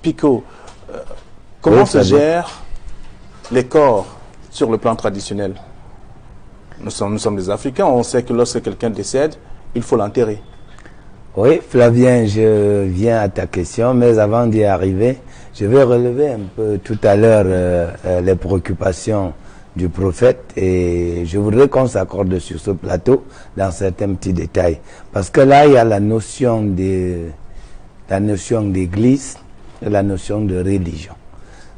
Pico, comment se gèrent les corps sur le plan traditionnel? Nous sommes des Africains, on sait que lorsque quelqu'un décède, il faut l'enterrer. Oui, Flavien, je viens à ta question, mais avant d'y arriver, je vais relever un peu tout à l'heure les préoccupations du prophète, et je voudrais qu'on s'accorde sur ce plateau dans certains petits détails. Parce que là, il y a la notion d'église et la notion de religion.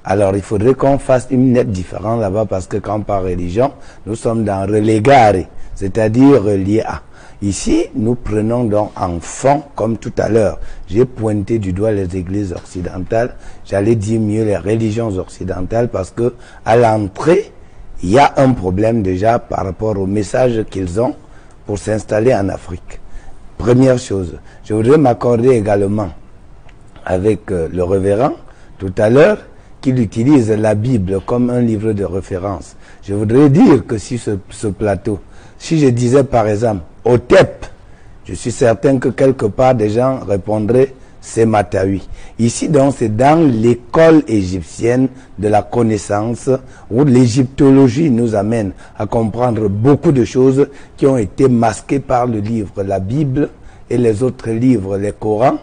Alors, il faudrait qu'on fasse une nette différence là-bas, parce que quand par religion, nous sommes dans relegare, c'est-à-dire relié à. Ici, nous prenons donc en fond, comme tout à l'heure, j'ai pointé du doigt les églises occidentales, j'allais dire mieux les religions occidentales, parce que à l'entrée, il y a un problème déjà par rapport au message qu'ils ont pour s'installer en Afrique. Première chose, je voudrais m'accorder également avec le révérend, tout à l'heure, qu'il utilise la Bible comme un livre de référence. Je voudrais dire que si ce plateau, si je disais par exemple Otep, je suis certain que quelque part des gens répondraient c'est Matawi. Ici donc c'est dans l'école égyptienne de la connaissance où l'égyptologie nous amène à comprendre beaucoup de choses qui ont été masquées par le livre, la Bible et les autres livres, les Corans,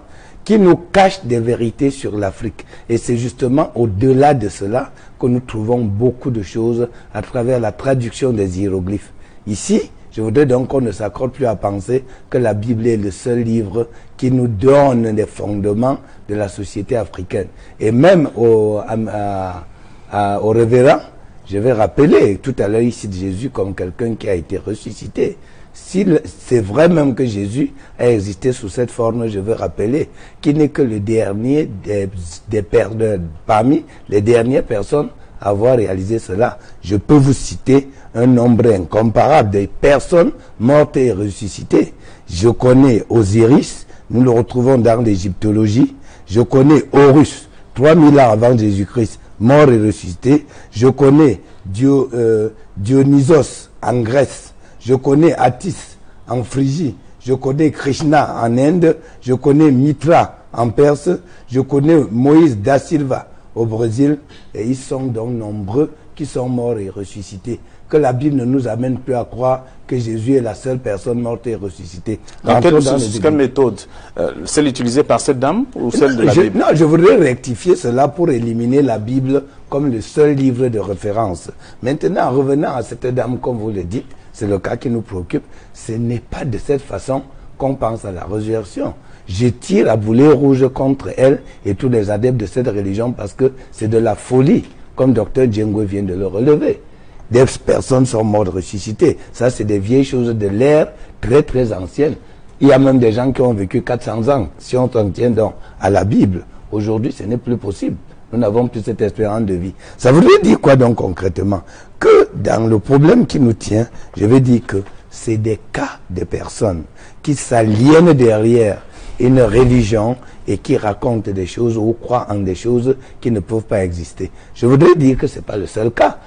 qui nous cachent des vérités sur l'Afrique. Et c'est justement au-delà de cela que nous trouvons beaucoup de choses à travers la traduction des hiéroglyphes. Ici, je voudrais donc qu'on ne s'accorde plus à penser que la Bible est le seul livre qui nous donne les fondements de la société africaine. Et même au révérend, je vais rappeler, tout à l'heure il cite Jésus comme quelqu'un qui a été ressuscité. Si c'est vrai même que Jésus a existé sous cette forme, je veux rappeler qu'il n'est que le dernier parmi les dernières personnes à avoir réalisé cela. Je peux vous citer un nombre incomparable de personnes mortes et ressuscitées. Je connais Osiris, nous le retrouvons dans l'égyptologie. Je connais Horus, 3000 ans avant Jésus-Christ, mort et ressuscité. Je connais Dionysos en Grèce. Je connais Attis en Phrygie. Je connais Krishna en Inde. Je connais Mitra en Perse. Je connais Moïse da Silva au Brésil. Et ils sont donc nombreux qui sont morts et ressuscités. Que la Bible ne nous amène plus à croire que Jésus est la seule personne morte et ressuscitée. Quelle méthode? Celle utilisée par cette dame ou celle de la Bible? Non, je voudrais rectifier cela pour éliminer la Bible comme le seul livre de référence. Maintenant, revenant à cette dame, comme vous le dites, c'est le cas qui nous préoccupe. Ce n'est pas de cette façon qu'on pense à la résurrection. Je tire à boulet rouge contre elle et tous les adeptes de cette religion parce que c'est de la folie, comme Dr Djengo vient de le relever. Des personnes sont mortes ressuscitées. Ça, c'est des vieilles choses de l'ère très très ancienne. Il y a même des gens qui ont vécu 400 ans. Si on s'en tient donc à la Bible, aujourd'hui, ce n'est plus possible. Nous n'avons plus cette espérance de vie. Ça voudrait dire quoi donc concrètement? Que dans le problème qui nous tient, je vais dire que c'est des cas de personnes qui s'aliènent derrière une religion et qui racontent des choses ou croient en des choses qui ne peuvent pas exister. Je voudrais dire que ce n'est pas le seul cas.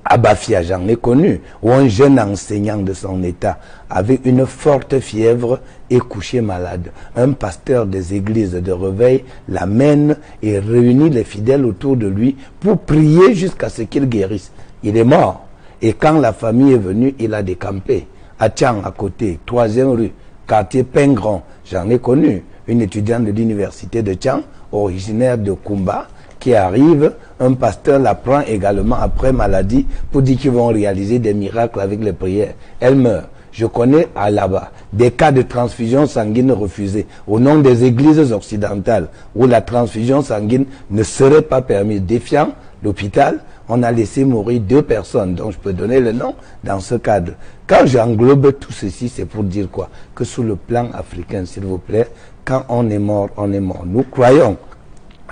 À Bafia, j'en ai connu, où un jeune enseignant de son état avait une forte fièvre et couché malade. Un pasteur des églises de réveil l'amène et réunit les fidèles autour de lui pour prier jusqu'à ce qu'il guérisse. Il est mort. Et quand la famille est venue, il a décampé. À Tchang, à côté, 3e rue, quartier Pengron, j'en ai connu. Une étudiante de l'université de Tchang, originaire de Kumba, qui arrive, un pasteur la prend également après maladie pour dire qu'ils vont réaliser des miracles avec les prières. Elle meurt. Je connais là-bas des cas de transfusion sanguine refusée au nom des églises occidentales où la transfusion sanguine ne serait pas permise. Défiant l'hôpital, on a laissé mourir 2 personnes, dont je peux donner le nom dans ce cadre. Quand j'englobe tout ceci, c'est pour dire quoi? Que sous le plan africain, s'il vous plaît, quand on est mort, on est mort. Nous croyons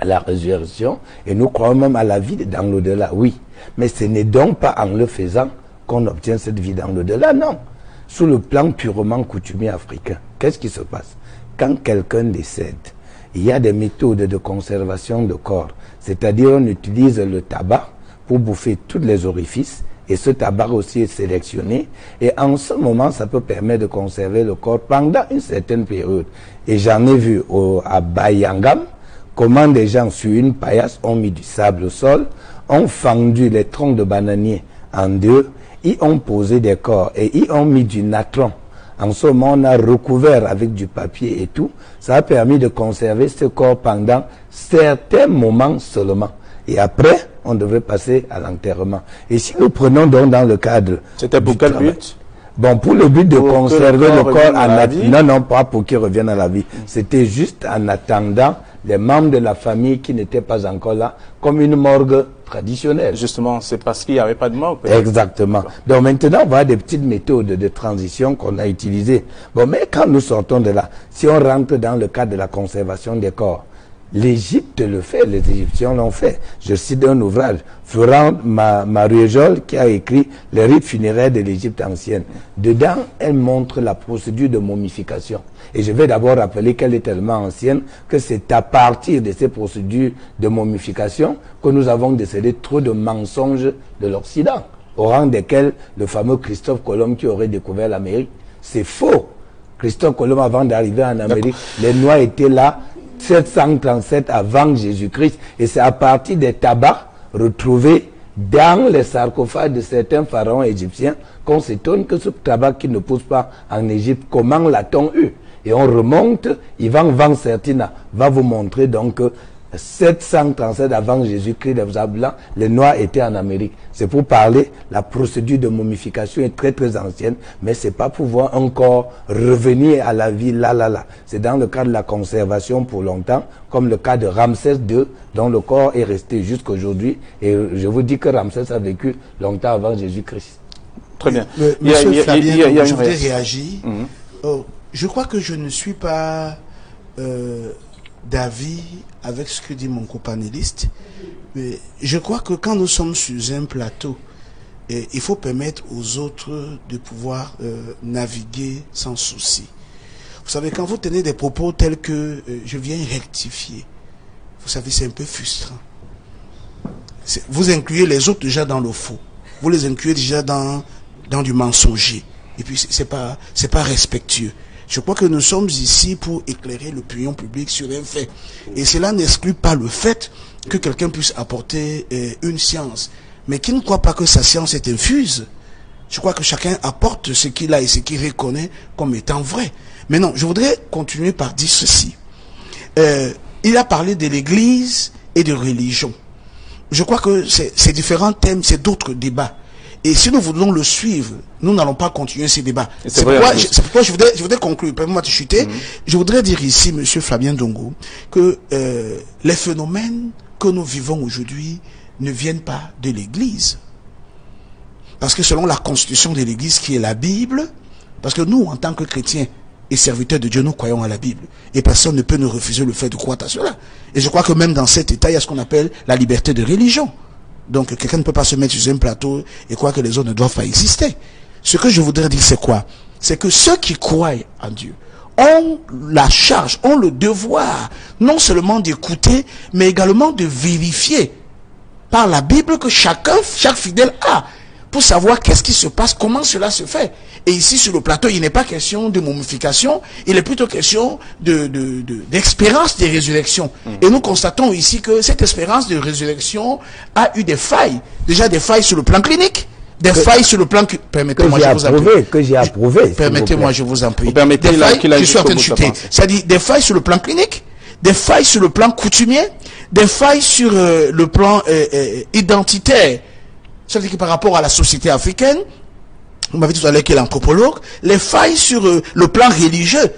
à la résurrection et nous croyons même à la vie dans l'au-delà, oui. Mais ce n'est donc pas en le faisant qu'on obtient cette vie dans l'au-delà, non. Sous le plan purement coutumier africain, qu'est-ce qui se passe? Quand quelqu'un décède, il y a des méthodes de conservation de corps, c'est-à-dire on utilise le tabac pour bouffer tous les orifices et ce tabac aussi est sélectionné. Et en ce moment, ça peut permettre de conserver le corps pendant une certaine période. Et j'en ai vu à Bayangam, comment des gens sur une paillasse ont mis du sable au sol, ont fendu les troncs de bananiers en deux, y ont posé des corps et y ont mis du natron. En ce moment, on a recouvert avec du papier et tout. Ça a permis de conserver ce corps pendant certains moments seulement. Et après, on devrait passer à l'enterrement. Et si nous prenons donc dans le cadre... C'était pour quel but? Bon, pour le but de conserver le corps à la vie? Non, pas pour qu'il revienne à la vie. C'était juste en attendant les membres de la famille qui n'étaient pas encore là, comme une morgue traditionnelle. Justement, c'est parce qu'il n'y avait pas de morgue. Exactement. Donc maintenant, on va des petites méthodes de transition qu'on a utilisées. Bon, mais quand nous sortons de là, si on rentre dans le cadre de la conservation des corps, l'Égypte le fait, les Égyptiens l'ont fait. Je cite un ouvrage, Florent Mariejol, qui a écrit Les rites funéraires de l'Égypte ancienne. Dedans, elle montre la procédure de momification. Et je vais d'abord rappeler qu'elle est tellement ancienne que c'est à partir de ces procédures de momification que nous avons décelé trop de mensonges de l'Occident, au rang desquels le fameux Christophe Colomb qui aurait découvert l'Amérique. C'est faux. Christophe Colomb, avant d'arriver en Amérique, les Noirs étaient là 737 avant Jésus-Christ, et c'est à partir des tabacs retrouvés dans les sarcophages de certains pharaons égyptiens qu'on s'étonne que ce tabac qui ne pousse pas en Égypte, comment l'a-t-on eu? Et on remonte, Ivan Van Sertina va vous montrer donc 737 avant Jésus-Christ, les Blancs, les Noirs étaient en Amérique. C'est pour parler, la procédure de momification est très très ancienne, mais c'est pas pour voir encore revenir à la vie là. C'est dans le cas de la conservation pour longtemps, comme le cas de Ramsès II, dont le corps est resté jusqu'aujourd'hui. Et je vous dis que Ramsès a vécu longtemps avant Jésus-Christ. Très bien. Monsieur Fabien, je voudrais réagir. Je crois que je ne suis pas d'avis avec ce que dit mon copanéliste. Mais je crois que quand nous sommes sur un plateau, il faut permettre aux autres de pouvoir naviguer sans souci. Vous savez, quand vous tenez des propos tels que je viens rectifier, vous savez, c'est un peu frustrant. Vous incluez les autres déjà dans le faux. Vous les incluez déjà dans du mensonger. Et puis, c'est pas respectueux. Je crois que nous sommes ici pour éclairer l'opinion publique sur un fait. Et cela n'exclut pas le fait que quelqu'un puisse apporter une science, mais qui ne croit pas que sa science est infuse. Je crois que chacun apporte ce qu'il a et ce qu'il reconnaît comme étant vrai. Mais non, je voudrais continuer par dire ceci. Il a parlé de l'Église et de religion. Je crois que c'est différents thèmes, c'est d'autres débats. Et si nous voulons le suivre, nous n'allons pas continuer ces débats. C'est pourquoi je voudrais conclure. Permettez-moi de chuter. Je voudrais dire ici, monsieur Fabien Ndongo, que les phénomènes que nous vivons aujourd'hui ne viennent pas de l'Église. Parce que selon la constitution de l'Église, qui est la Bible, parce que nous, en tant que chrétiens et serviteurs de Dieu, nous croyons à la Bible. Et personne ne peut nous refuser le fait de croire à cela. Et je crois que même dans cet état, il y a ce qu'on appelle la liberté de religion. Donc, quelqu'un ne peut pas se mettre sur un plateau et croire que les autres ne doivent pas exister. Ce que je voudrais dire, c'est quoi? C'est que ceux qui croient en Dieu ont la charge, ont le devoir, non seulement d'écouter, mais également de vérifier par la Bible que chaque fidèle a, pour savoir qu'est-ce qui se passe, comment cela se fait. Et ici, sur le plateau, il n'est pas question de momification, il est plutôt question d'espérance de résurrection. Et nous constatons ici que cette espérance de résurrection a eu des failles. Déjà des failles sur le plan clinique, des failles sur le plan... Permettez-moi, je vous en prie. Que j'ai approuvé. Permettez-moi, je vous en prie. Permettez je suis en train de chuter. C'est-à-dire des failles sur le plan clinique, des failles sur le plan coutumier, des failles sur le plan identitaire. C'est-à-dire que par rapport à la société africaine, vous m'avez dit tout à l'heure qu'il est anthropologue, les failles sur le plan religieux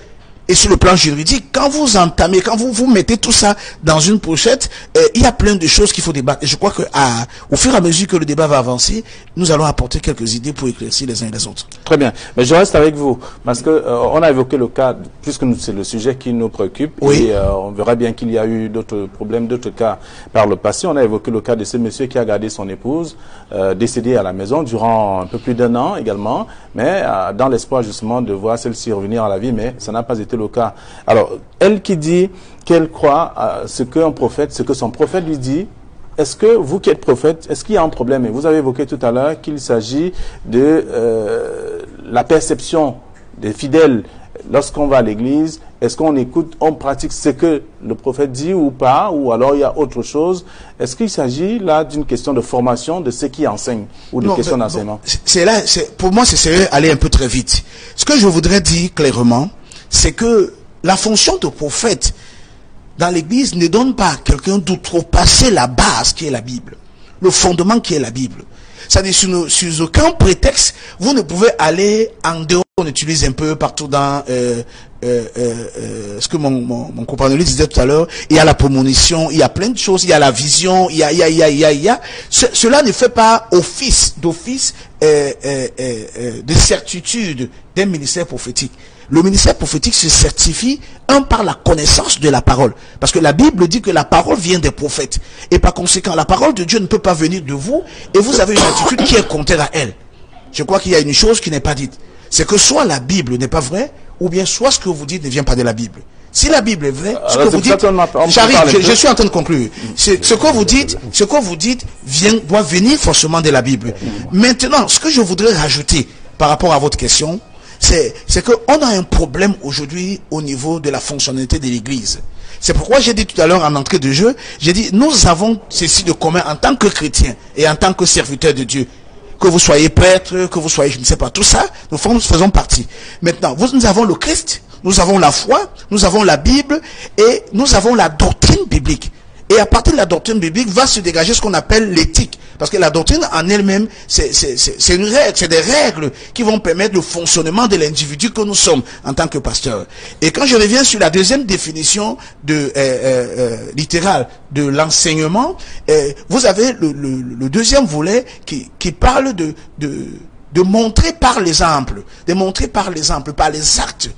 et sur le plan juridique, quand vous entamez, quand vous mettez tout ça dans une pochette, il y a plein de choses qu'il faut débattre. Et je crois que au fur et à mesure que le débat va avancer, nous allons apporter quelques idées pour éclaircir les uns et les autres. Très bien. Mais je reste avec vous, parce que on a évoqué le cas, puisque c'est le sujet qui nous préoccupe, oui. Et on verra bien qu'il y a eu d'autres problèmes, d'autres cas par le passé. On a évoqué le cas de ce monsieur qui a gardé son épouse, décédée à la maison durant un peu plus d'1 an également, mais dans l'espoir justement de voir celle-ci revenir à la vie, mais ça n'a pas été le cas. Alors, elle qui dit qu'elle croit à ce qu'un prophète, ce que son prophète lui dit, est-ce que vous qui êtes prophète, est-ce qu'il y a un problème? Et vous avez évoqué tout à l'heure qu'il s'agit de la perception des fidèles lorsqu'on va à l'église. Est-ce qu'on écoute, on pratique ce que le prophète dit ou pas, ou alors il y a autre chose? Est-ce qu'il s'agit là d'une question de formation de ceux qui enseignent ou de question d'enseignement? Pour moi, c'est aller un peu très vite. Ce que je voudrais dire clairement, c'est que la fonction de prophète dans l'église ne donne pas à quelqu'un d'outrepasser la base qui est la Bible, le fondement qui est la Bible. C'est-à-dire, sur aucun prétexte, vous ne pouvez aller en dehors. On utilise un peu partout dans ce que mon compagnon disait tout à l'heure. Il y a la prémonition, il y a plein de choses, il y a la vision, il y a. Cela ne fait pas office de certitude d'un ministère prophétique. Le ministère prophétique se certifie, par la connaissance de la parole. Parce que la Bible dit que la parole vient des prophètes. Et par conséquent, la parole de Dieu ne peut pas venir de vous, et vous avez une attitude qui est contraire à elle. Je crois qu'il y a une chose qui n'est pas dite. C'est que soit la Bible n'est pas vraie, ou bien soit ce que vous dites ne vient pas de la Bible. Si la Bible est vraie, ce que vous dites, je suis en train de conclure. Ce que vous dites doit venir forcément de la Bible. Maintenant, ce que je voudrais rajouter par rapport à votre question, c'est qu'on a un problème aujourd'hui au niveau de la fonctionnalité de l'Église. C'est pourquoi j'ai dit tout à l'heure en entrée de jeu, j'ai dit, nous avons ceci de commun en tant que chrétiens et en tant que serviteurs de Dieu. Que vous soyez prêtre, que vous soyez, je ne sais pas, tout ça, nous faisons partie. Maintenant, nous avons le Christ, nous avons la foi, nous avons la Bible et nous avons la doctrine biblique. Et à partir de la doctrine biblique va se dégager ce qu'on appelle l'éthique. Parce que la doctrine en elle-même, c'est une règle, c'est des règles qui vont permettre le fonctionnement de l'individu que nous sommes en tant que pasteur. Et quand je reviens sur la deuxième définition littérale de l'enseignement, vous avez le deuxième volet qui parle de montrer par l'exemple, par les actes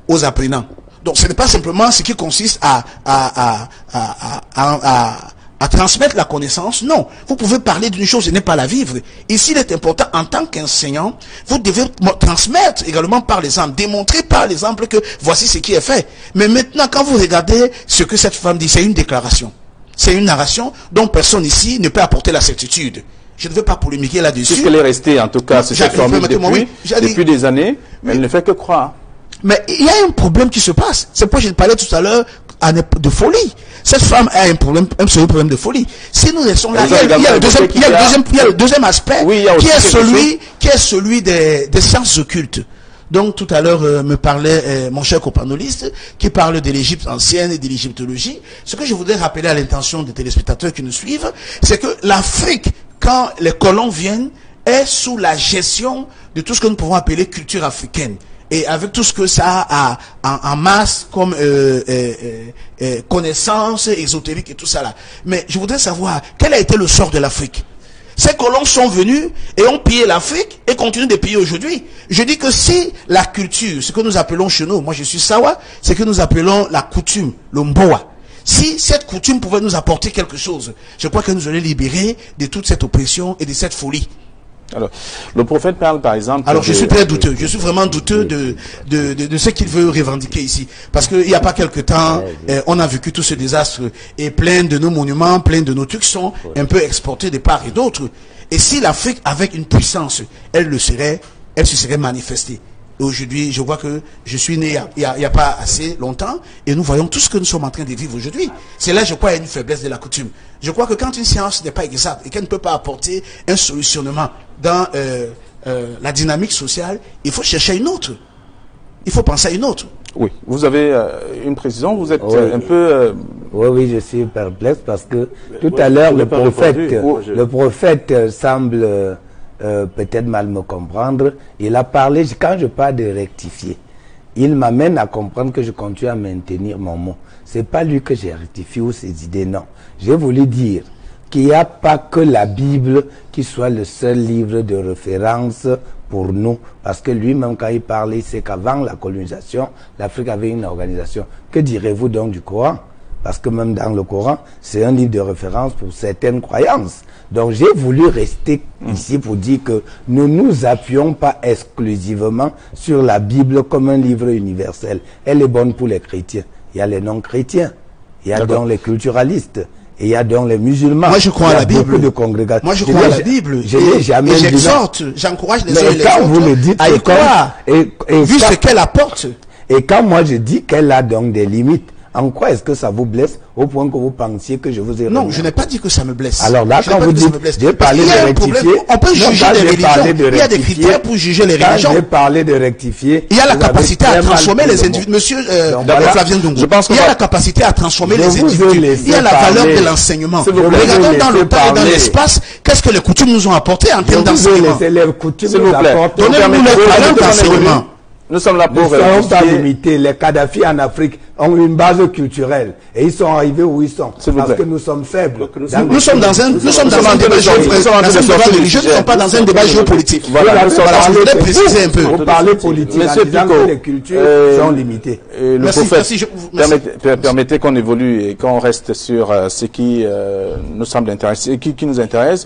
aux apprenants. Donc ce n'est pas simplement ce qui consiste à transmettre la connaissance. Non, vous pouvez parler d'une chose et ne pas la vivre. Ici, il est important, en tant qu'enseignant, vous devez transmettre également par l'exemple, démontrer par l'exemple que voici ce qui est fait. Mais maintenant, quand vous regardez ce que cette femme dit, c'est une déclaration. C'est une narration dont personne ici ne peut apporter la certitude. Je ne veux pas polémiquer là-dessus. Puisqu'elle est restée, en tout cas, sur cette formule depuis des années, elle ne fait que croire. Mais il y a un problème qui se passe. C'est pourquoi je parlais tout à l'heure de folie. Cette femme a un sérieux problème de folie. Si nous laissons là, il y a le deuxième aspect, qui est celui des sciences occultes. Donc tout à l'heure me parlait mon cher copanoliste qui parle de l'Égypte ancienne et de l'égyptologie. Ce que je voudrais rappeler à l'intention des téléspectateurs qui nous suivent, c'est que l'Afrique, quand les colons viennent, est sous la gestion de tout ce que nous pouvons appeler culture africaine. Et avec tout ce que ça a en masse comme connaissances ésotériques et tout ça là. Mais je voudrais savoir, quel a été le sort de l'Afrique? Ces colons sont venus et ont pillé l'Afrique et continuent de piller aujourd'hui. Je dis que si la culture, ce que nous appelons chez nous, moi je suis Sawa, c'est que nous appelons la coutume, le Mboa. Si cette coutume pouvait nous apporter quelque chose, je crois que nous allons libérer de toute cette oppression et de cette folie. Alors, le prophète parle par exemple... Alors, je suis très douteux. Je suis vraiment douteux de ce qu'il veut revendiquer ici. Parce qu'il n'y a pas quelque temps, on a vécu tout ce désastre et plein de nos monuments, plein de nos trucs sont un peu exportés de part et d'autre. Et si l'Afrique, avec une puissance, elle se serait manifestée. Et aujourd'hui, je vois que je suis né il y a pas assez longtemps et nous voyons tout ce que nous sommes en train de vivre aujourd'hui. C'est là, je crois, il y a une faiblesse de la coutume. Je crois que quand une science n'est pas exacte et qu'elle ne peut pas apporter un solutionnement dans la dynamique sociale, il faut chercher une autre. Il faut penser à une autre. Oui, vous avez une précision, vous êtes un peu... Oui, je suis perplexe parce que tout à l'heure, le prophète semble... peut-être mal me comprendre. Il a parlé, quand je parle de rectifier, il m'amène à comprendre que je continue à maintenir mon mot. C'est pas lui que j'ai rectifié ou ses idées, non. J'ai voulu dire qu'il n'y a pas que la Bible qui soit le seul livre de référence pour nous. Parce que lui-même, quand il parlait, c'est qu'avant la colonisation, l'Afrique avait une organisation. Que direz-vous donc du Coran? Parce que même dans le Coran, c'est un livre de référence pour certaines croyances. Donc j'ai voulu rester ici pour dire que nous ne nous appuyons pas exclusivement sur la Bible comme un livre universel. Elle est bonne pour les chrétiens. Il y a les non-chrétiens. Il y a donc les culturalistes. Et il y a donc les musulmans. Moi, je crois à la Bible. Beaucoup de congrégations. Moi, je crois à la Bible. Je l'ai jamais dit. J'exhorte, j'encourage les uns et les quand vous le autres dites, à y croire. Vu ce qu'elle apporte. Et quand moi je dis qu'elle a donc des limites, en quoi est-ce que ça vous blesse au point que vous pensiez que je vous ai... Non, je n'ai pas dit que ça me blesse. Alors là, quand vous dites, j'ai parlé de rectifier... On peut juger les religions. Il y a des critères pour juger les religions. J'ai parlé de rectifier... Il y a la capacité à transformer les individus. Monsieur Flavien Ndongo, il y a la capacité à transformer les individus. Il y a la valeur de l'enseignement. Regardons dans le temps et dans l'espace, qu'est-ce que les coutumes nous ont apporté en termes d'enseignement. Les coutumes nous apportent... Donnez-nous les talents d'enseignement. Nous sommes là pour ne seront pas limités. Les Kadhafi en Afrique ont une base culturelle et ils sont arrivés où ils sont parce que nous sommes faibles. Nous sommes dans un débat religieux, nous ne sommes pas dans un débat géopolitique. Voilà, je voulais préciser un peu. Vous parlez politique en disant que les cultures sont limitées. Le prophète, permettez qu'on évolue et qu'on reste sur ce qui nous semble intéresser, qui nous intéresse.